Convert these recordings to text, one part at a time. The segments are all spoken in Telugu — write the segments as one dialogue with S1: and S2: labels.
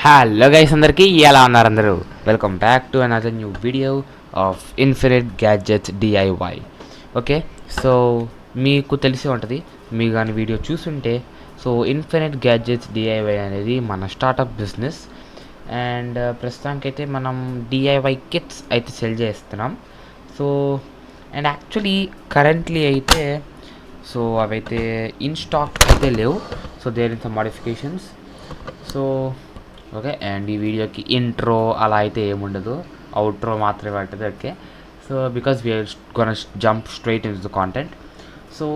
S1: హలో గైస్, అందరికీ ఎలా ఉన్నారు అందరూ? Welcome back to another new video of infinite gadgets DIY. Okay, so మీకు తెలిసే ఉంటుంది, మీ కానీ వీడియో చూసుంటే. సో ఇన్ఫినిట్ గ్యాడ్జెట్స్ డిఐవై అనేది మన స్టార్టప్ బిజినెస్. అండ్ ప్రస్తుతానికైతే మనం డిఐవై కిట్స్ అయితే సెల్ చేస్తున్నాం. సో అండ్ యాక్చువల్లీ కరెంట్లీ అయితే సో అవైతే ఇన్ స్టాక్ అయితే లేవు. So there in some modifications. So okay, and ఈ వీడియోకి ఇంట్రో అలా అయితే ఏముండదు, అవుట్రో మాత్రమే ఉంటుంది. Okay, so because we're gonna jump straight in the content. So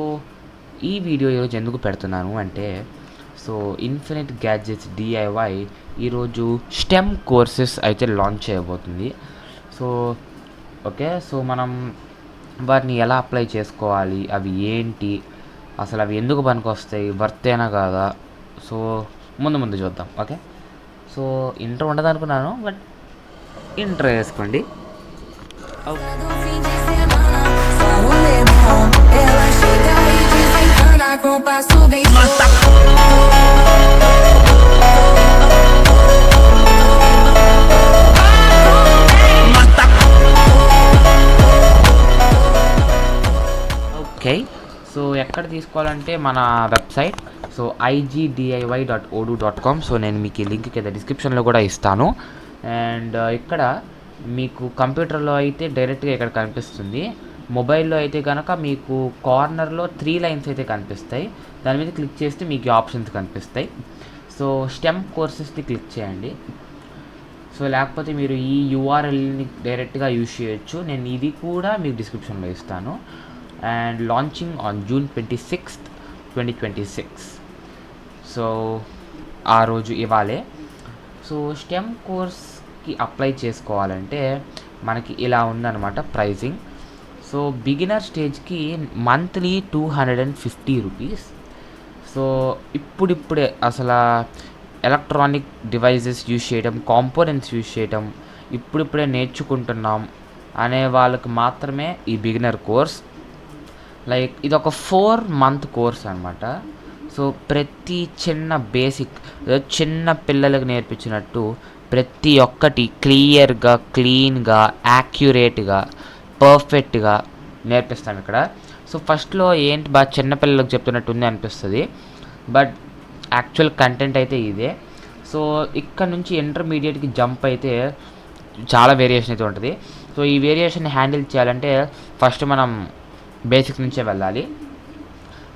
S1: ఈ వీడియో ఈరోజు ఎందుకు పెడుతున్నాను అంటే, సో ఇన్ఫినిట్ గ్యాడ్జెట్స్ డిఐవై ఈరోజు స్టెమ్ కోర్సెస్ అయితే లాంచ్ చేయబోతుంది. సో ఓకే, సో మనం వాటిని ఎలా అప్లై చేసుకోవాలి, అవి ఏంటి, అసలు అవి ఎందుకు పనికొస్తాయి, వర్తేనా కాదా, సో ముందు చూద్దాం. ఓకే, సో ఇంట్రో ఉండదు అనుకున్నాను, బట్ ఇంట్రో వేసుకోండి. ఓకే, సో ఎక్కడ తీసుకోవాలంటే మన వెబ్సైట్, సో igdiy.odoo.com. సో నేను మీకు ఈ లింక్ కింద డిస్క్రిప్షన్లో కూడా ఇస్తాను. అండ్ ఇక్కడ మీకు కంప్యూటర్లో అయితే డైరెక్ట్గా ఇక్కడ కనిపిస్తుంది. మొబైల్లో అయితే కనుక మీకు కార్నర్లో 3 లైన్స్ అయితే కనిపిస్తాయి. దాని మీద క్లిక్ చేస్తే మీకు ఆప్షన్స్ కనిపిస్తాయి. సో స్టెమ్ కోర్సెస్ని క్లిక్ చేయండి. సో లేకపోతే మీరు ఈ యూఆర్ఎల్ని డైరెక్ట్గా యూజ్ చేయొచ్చు. నేను ఇది కూడా మీకు డిస్క్రిప్షన్లో ఇస్తాను. And launching on June 26th, 2026. So ఆ రోజు ఇవాళే. సో స్టెమ్ కోర్స్కి అప్లై చేసుకోవాలంటే మనకి ఇలా ఉందన్నమాట ప్రైజింగ్. సో బిగినర్ స్టేజ్కి మంత్లీ 250 రూపీస్. సో ఇప్పుడిప్పుడే అసలు ఎలక్ట్రానిక్ డివైజెస్ యూజ్ చేయడం, కాంపోనెంట్స్ యూజ్ చేయడం ఇప్పుడిప్పుడే నేర్చుకుంటున్నాం అనే వాళ్ళకి మాత్రమే ఈ బిగినర్ కోర్స్. లైక్ ఇది ఒక 4-month కోర్స్ అనమాట. సో ప్రతి చిన్న బేసిక్, చిన్న పిల్లలకు నేర్పించినట్టు ప్రతి ఒక్కటి క్లియర్గా, క్లీన్గా, యాక్యురేట్గా, పర్ఫెక్ట్గా నేర్పిస్తాం ఇక్కడ. సో ఫస్ట్లో ఏంటి బాగా చిన్నపిల్లలకు చెప్తున్నట్టు ఉంది అనిపిస్తుంది, బట్ యాక్చువల్ కంటెంట్ అయితే ఇదే. సో ఇక్కడ నుంచి ఇంటర్మీడియట్కి జంప్ అయితే చాలా వేరియేషన్ అయితే ఉంటుంది. సో ఈ వేరియేషన్ హ్యాండిల్ చేయాలంటే ఫస్ట్ మనం బేసిక్స్ నుంచే వెళ్ళాలి.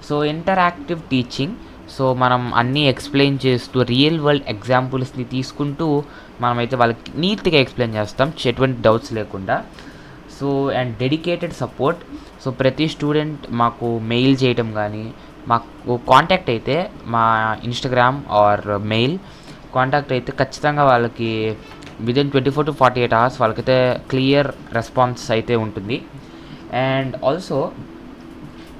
S1: So interactive teaching. సో మనం అన్నీ ఎక్స్ప్లెయిన్ చేస్తూ రియల్ వరల్డ్ ఎగ్జాంపుల్స్ని తీసుకుంటూ మనమైతే వాళ్ళకి నీట్గా ఎక్స్ప్లెయిన్ చేస్తాం, ఎటువంటి డౌట్స్ లేకుండా. So and dedicated support. So ప్రతి స్టూడెంట్ మాకు మెయిల్ చేయడం కానీ, మాకు కాంటాక్ట్ అయితే మా ఇన్స్టాగ్రామ్ ఆర్ మెయిల్ కాంటాక్ట్ అయితే ఖచ్చితంగా వాళ్ళకి విదిన్ 24 to 48 hours వాళ్ళకైతే క్లియర్ రెస్పాన్స్ అయితే ఉంటుంది. అండ్ ఆల్సో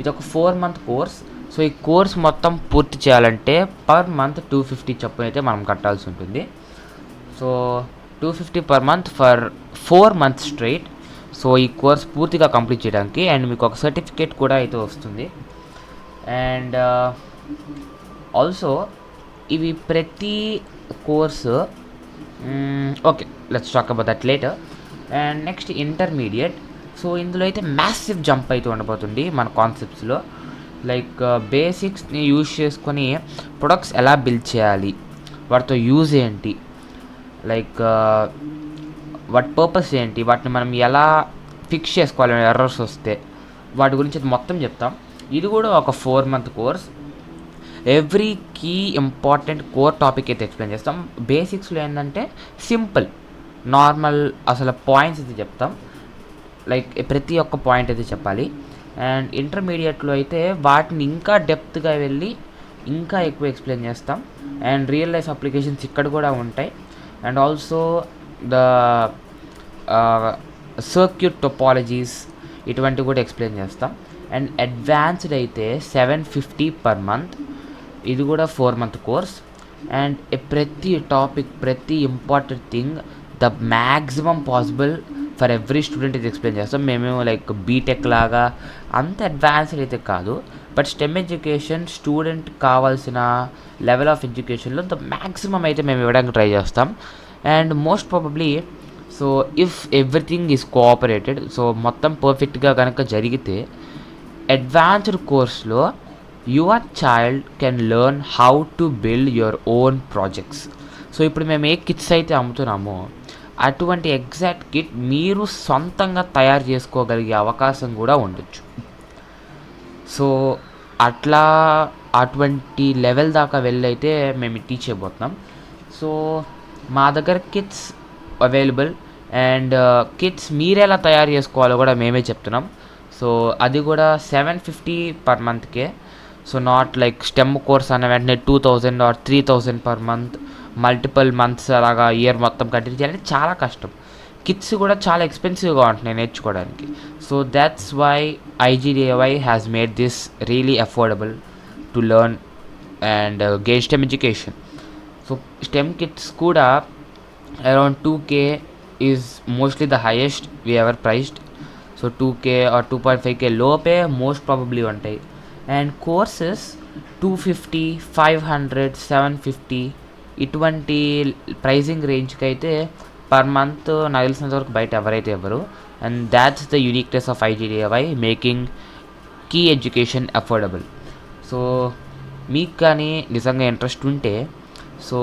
S1: ఇది ఒక 4-month కోర్స్. సో ఈ కోర్స్ మొత్తం పూర్తి చేయాలంటే పర్ మంత్ 250 చొప్పున అయితే మనం కట్టాల్సి ఉంటుంది. So 250 per month for 4 months straight. So ఈ కోర్స్ పూర్తిగా కంప్లీట్ చేయడానికి అండ్ మీకు ఒక సర్టిఫికేట్ కూడా అయితే వస్తుంది. అండ్ ఆల్సో ఇవి ప్రతి course okay, let's talk about that later. And next intermediate. So ఇందులో అయితే మ్యాసివ్ జంప్ అయితే ఉండబోతుంది మన కాన్సెప్ట్స్లో. లైక్ బేసిక్స్ని యూజ్ చేసుకొని ప్రొడక్ట్స్ ఎలా బిల్డ్ చేయాలి, వాటితో యూజ్ ఏంటి, లైక్ వాటి పర్పస్ ఏంటి, వాటిని మనం ఎలా ఫిక్స్ చేసుకోవాలి ఎర్రర్స్ వస్తే, వాటి గురించి మొత్తం చెప్తాం. ఇది కూడా ఒక 4-month course. Every key important core topic అయితే ఎక్స్ప్లెయిన్ చేస్తాం. బేసిక్స్లో ఏంటంటే సింపుల్ నార్మల్ అసలు పాయింట్స్ అయితే చెప్తాం, లైక్ ప్రతి ఒక్క పాయింట్ అయితే చెప్పాలి. అండ్ ఇంటర్మీడియట్లో అయితే వాటిని ఇంకా డెప్త్గా వెళ్ళి ఇంకా ఎక్కువ ఎక్స్ప్లెయిన్ చేస్తాం. అండ్ రియల్ లైఫ్ అప్లికేషన్స్ ఇక్కడ కూడా ఉంటాయి. And also the circuit topologies ఇటువంటివి కూడా ఎక్స్ప్లెయిన్ చేస్తాం. అండ్ అడ్వాన్స్డ్ అయితే 750 పర్ మంత్. ఇది కూడా 4-month కోర్స్. అండ్ ప్రతి టాపిక్, ప్రతి important thing the maximum possible for every student ఇది ఎక్స్ప్లెయిన్ చేస్తాం. మేము లైక్ బీటెక్ లాగా అంత అడ్వాన్స్డ్ అయితే కాదు, బట్ స్టెమ్ ఎడ్యుకేషన్ స్టూడెంట్ కావాల్సిన లెవెల్ ఆఫ్ ఎడ్యుకేషన్లో ద మ్యాక్సిమం అయితే మేము ఇవ్వడానికి ట్రై చేస్తాం. And most probably so if everything is cooperated, so మొత్తం పర్ఫెక్ట్గా కనుక జరిగితే అడ్వాన్స్డ్ కోర్స్లో your child can learn how to build your own projects. So ఇప్పుడు మేము ఏ కిట్స్ అయితే అమ్ముతున్నామో అటువంటి ఎగ్జాక్ట్ కిట్ మీరు సొంతంగా తయారు చేసుకోగలిగే అవకాశం కూడా ఉండొచ్చు. సో అట్లా అటువంటి లెవెల్ దాకా వెళ్ళైతే మేము టీచ్ చేయబోతున్నాం. సో మా దగ్గర కిట్స్ అవైలబుల్, అండ్ కిట్స్ మీరెలా తయారు చేసుకోవాలో కూడా మేమే చెప్తున్నాం. సో అది కూడా 750 పర్ మంత్కే. So not like STEM course అన్న వెంటనే 2000 or 3000 per month, multiple months అలాగా ఇయర్ మొత్తం కంటిన్యూ చేయాలంటే చాలా కష్టం. కిట్స్ కూడా చాలా ఎక్స్పెన్సివ్గా ఉంటున్నాయి నేర్చుకోవడానికి. So that's why IGDAY has made this really affordable to learn and gain STEM education. So STEM kits కూడా around 2K is mostly the highest we ever priced. So 2K or 2.5K లోపే మోస్ట్ ప్రాబబ్లీ ఉంటాయి. అండ్ కోర్సెస్ 250, 500, 750 ఇటువంటి ప్రైజింగ్ రేంజ్కి అయితే పర్ మంత్ నాకు తెలిసినంత వరకు బయట ఎవరైతే ఎవరు. And that's the uniqueness of IGDAY making key education affordable. So మీకు కానీ నిజంగా ఇంట్రెస్ట్ ఉంటే సో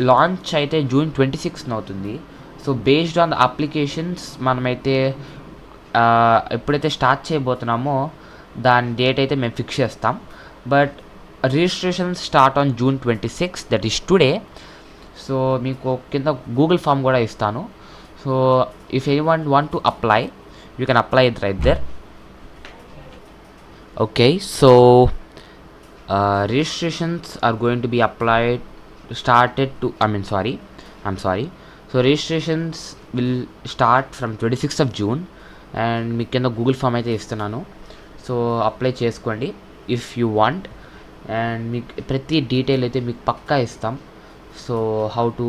S1: లాంచ్ అయితే June 26 అవుతుంది. So based on the applications మనమైతే ఎప్పుడైతే స్టార్ట్ చేయబోతున్నామో దాని డేట్ అయితే మేము ఫిక్స్ చేస్తాం. But registration start on June 26, that is today. So మీకు కింద గూగుల్ ఫామ్ కూడా ఇస్తాను. So if anyone want to apply, you can apply it right there. Okay, so registrations are going to be applied started to I'm sorry. So registrations will start from 26th of June, and మీకు కింద గూగుల్ ఫామ్ అయితే ఇస్తున్నాను. సో అప్లై చేసుకోండి ఇఫ్ యూ వాంట్. అండ్ మీకు ప్రతి డీటెయిల్ అయితే మీకు పక్కా ఇస్తాం. So how to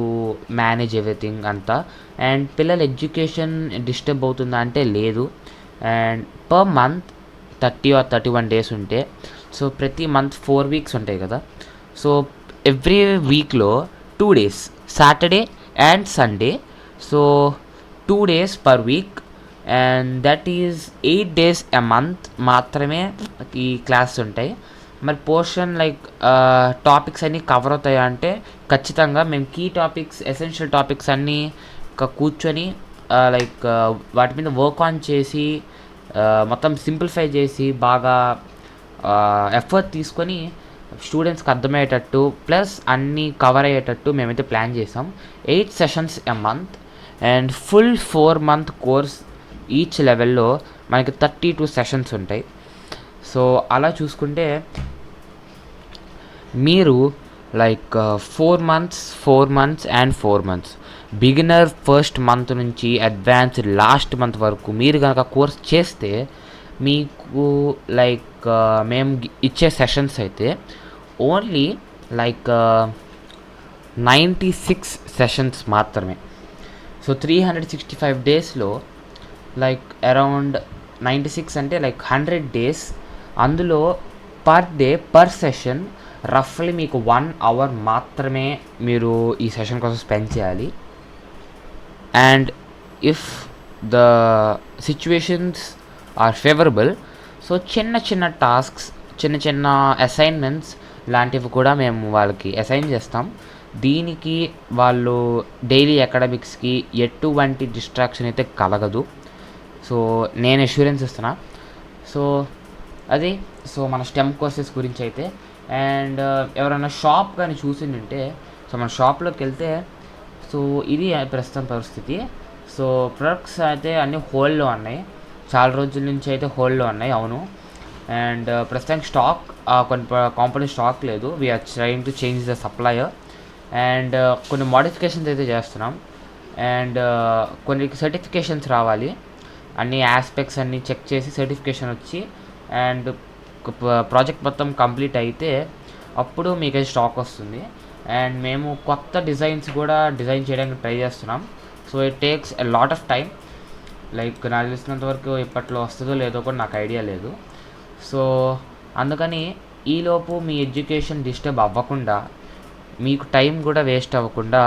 S1: manage everything అంతా. అండ్ పిల్లల ఎడ్యుకేషన్ డిస్టర్బ్ అవుతుందా అంటే లేదు. And per month 30 or 31 days ఉంటే, సో ప్రతి మంత్ 4 weeks ఉంటాయి కదా. సో ఎవ్రీ వీక్లో 2 days, Saturday and Sunday, so 2 days per week, and that is 8 days a month మాత్రమే ఈ క్లాస్ ఉంటాయి. మరి పోర్షన్ లైక్ టాపిక్స్ అన్నీ కవర్ అవుతాయా అంటే ఖచ్చితంగా మేము కీ టాపిక్స్, ఎసెన్షియల్ టాపిక్స్ అన్నీ కూర్చొని లైక్ వాటి మీద వర్క్ ఆన్ చేసి మొత్తం సింప్లిఫై చేసి బాగా ఎఫర్ట్ తీసుకొని స్టూడెంట్స్కి అర్థమయ్యేటట్టు ప్లస్ అన్నీ కవర్ అయ్యేటట్టు మేమైతే ప్లాన్ చేసాం. 8 sessions a month and full 4-month course. Each లెవెల్లో మనకి 32 sessions ఉంటాయి. సో అలా చూసుకుంటే మీరు like 4 months and 4 months, beginner first month నుంచి అడ్వాన్స్డ్ లాస్ట్ మంత్ వరకు మీరు కనుక కోర్స్ చేస్తే మీకు లైక్ మేము ఇచ్చే సెషన్స్ అయితే ఓన్లీ లైక్ 96 sessions మాత్రమే. సో 365 daysలో లైక్ అరౌండ్ 96 అంటే లైక్ 100 days. అందులో పర్ డే పర్ సెషన్ రఫ్లీ మీకు 1 hour మాత్రమే మీరు ఈ సెషన్ కోసం స్పెండ్ చేయాలి. And if the situations are favourable, so చిన్న టాస్క్స్, చిన్న అసైన్మెంట్స్ లాంటివి కూడా మేము వాళ్ళకి అసైన్ చేస్తాం. దీనికి వాళ్ళు డైలీ అకాడమిక్స్కి ఎటువంటి డిస్ట్రాక్షన్ అయితే కలగదు. సో నేను అష్యూరెన్స్ ఇస్తున్నా. సో అది సో మన స్టెమ్ కోర్సెస్ గురించి అయితే. అండ్ ఎవరైనా షాప్ కానీ చూసిందంటే, సో మన షాప్లోకి వెళ్తే సో ఇది ప్రస్తుతం పరిస్థితి. సో ప్రొడక్ట్స్ అయితే అన్నీ హోల్డ్లో ఉన్నాయి, చాలా రోజుల నుంచి అయితే హోల్డ్లో ఉన్నాయి. అవును. అండ్ ప్రస్తుతానికి స్టాక్ కొన్ని కాంపోనెంట్ స్టాక్ లేదు. We're trying to change the supplier and కొన్ని మోడిఫికేషన్స్ అయితే చేస్తున్నాం. అండ్ కొన్ని సర్టిఫికేషన్స్ రావాలి, అన్ని ఆస్పెక్ట్స్ అన్నీ చెక్ చేసి సర్టిఫికేషన్ వచ్చి అండ్ ప్రాజెక్ట్ మొత్తం కంప్లీట్ అయితే అప్పుడు మీకు స్టాక్ వస్తుంది. అండ్ మేము కొత్త డిజైన్స్ కూడా డిజైన్ చేయడానికి ట్రై చేస్తున్నాం. So it takes a lot of time. Like నాకు తెలిసినంత వరకు ఇప్పట్లో వస్తుందో లేదో కూడా నాకు ఐడియా లేదు. సో అందుకని ఈలోపు మీ ఎడ్యుకేషన్ డిస్టర్బ్ అవ్వకుండా, మీకు టైం కూడా వేస్ట్ అవ్వకుండా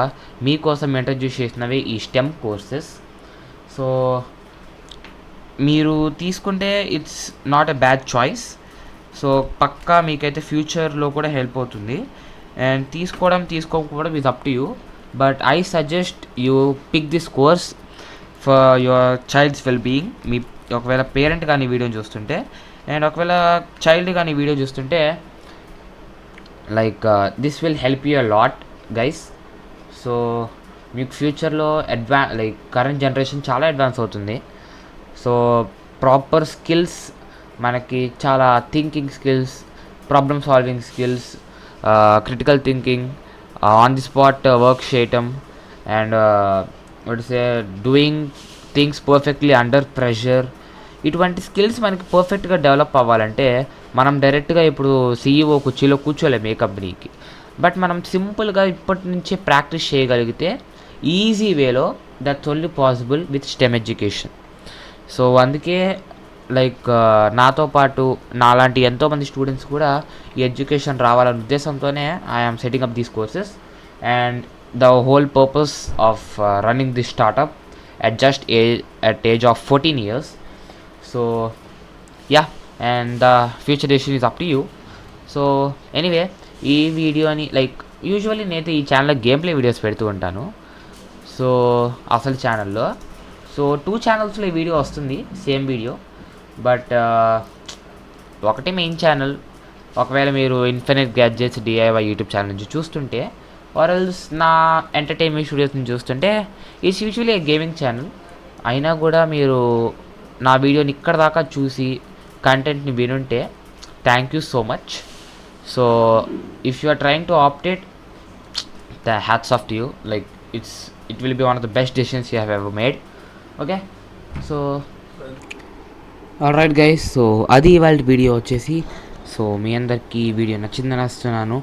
S1: మీకోసం ఇంట్రడ్యూస్ చేసినవి ఈ స్టెమ్ కోర్సెస్. సో మీరు తీసుకుంటే it's not a bad choice. So పక్కా మీకైతే ఫ్యూచర్లో కూడా హెల్ప్ అవుతుంది. అండ్ తీసుకోకపోవడం is up to you. But I suggest you pick this course for your child's well being. మీ ఒకవేళ పేరెంట్ కానీ వీడియోని చూస్తుంటే, అండ్ ఒకవేళ చైల్డ్ కానీ వీడియో చూస్తుంటే, like this will help you a lot guys. So మీకు ఫ్యూచర్లో లైక్ కరెంట్ జనరేషన్ చాలా అడ్వాన్స్ అవుతుంది. సో ప్రాపర్ స్కిల్స్ మనకి చాలా thinking skills, problem solving skills, critical thinking, on the spot work చేయటం, and what say doing things perfectly under pressure, ఇటువంటి స్కిల్స్ మనకి పర్ఫెక్ట్గా డెవలప్ అవ్వాలంటే మనం డైరెక్ట్గా ఇప్పుడు సీఈఓ కుర్చీలో కూర్చోలేము ఏ కంపెనీకి. బట్ మనం సింపుల్గా ఇప్పటి నుంచే ప్రాక్టీస్ చేయగలిగితే ఈజీ వేలో that's only possible with stem education. So అందుకే లైక్ నాతో పాటు నాలాంటి ఎంతోమంది స్టూడెంట్స్ కూడా ఈ ఎడ్యుకేషన్ రావాలనే ఉద్దేశంతోనే I'm setting up these courses. And the whole purpose of running this startup at age of 14 years. So yeah, and the future decision is up to you. So anyway ఈ వీడియోని లైక్ యూజువల్లీ నేనైతే ఈ ఛానల్లో గేమ్ ప్లే వీడియోస్ పెడుతూ ఉంటాను. సో అసలు ఛానల్లో 2 ఛానల్స్లో ఈ వీడియో వస్తుంది, సేమ్ వీడియో. బట్ ఒకటే మెయిన్ ఛానల్. ఒకవేళ మీరు infinite gadgets DIY YouTube channel నుంచి చూస్తుంటే, ఆర్ ఎల్స్ నా ఎంటర్టైన్మెంట్ స్టూడియోస్ నుంచి చూస్తుంటే, it's usually a gaming channel. అయినా కూడా మీరు నా వీడియోని ఇక్కడ దాకా చూసి కంటెంట్ని వినుంటే thank you so much. So if you are trying to adapt, the hats off to you. Like it will be one of the best decisions you have ever made. Okay, so alright guys, so అది ఇవాళ వీడియో వచ్చేసి. సో మీ అందరికీ ఈ వీడియో నచ్చిందని వస్తున్నాను.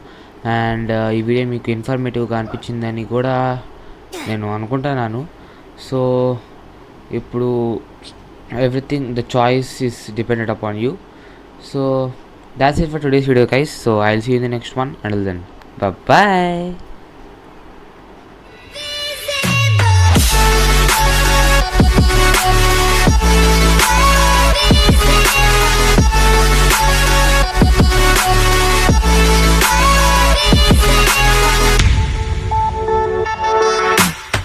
S1: అండ్ ఈ వీడియో మీకు ఇన్ఫర్మేటివ్గా అనిపించిందని కూడా నేను అనుకుంటున్నాను. సో ఇప్పుడు everything, the choice is depended upon you. So that's it for today's video guys. So I will see you in the next one. Until then, bye bye.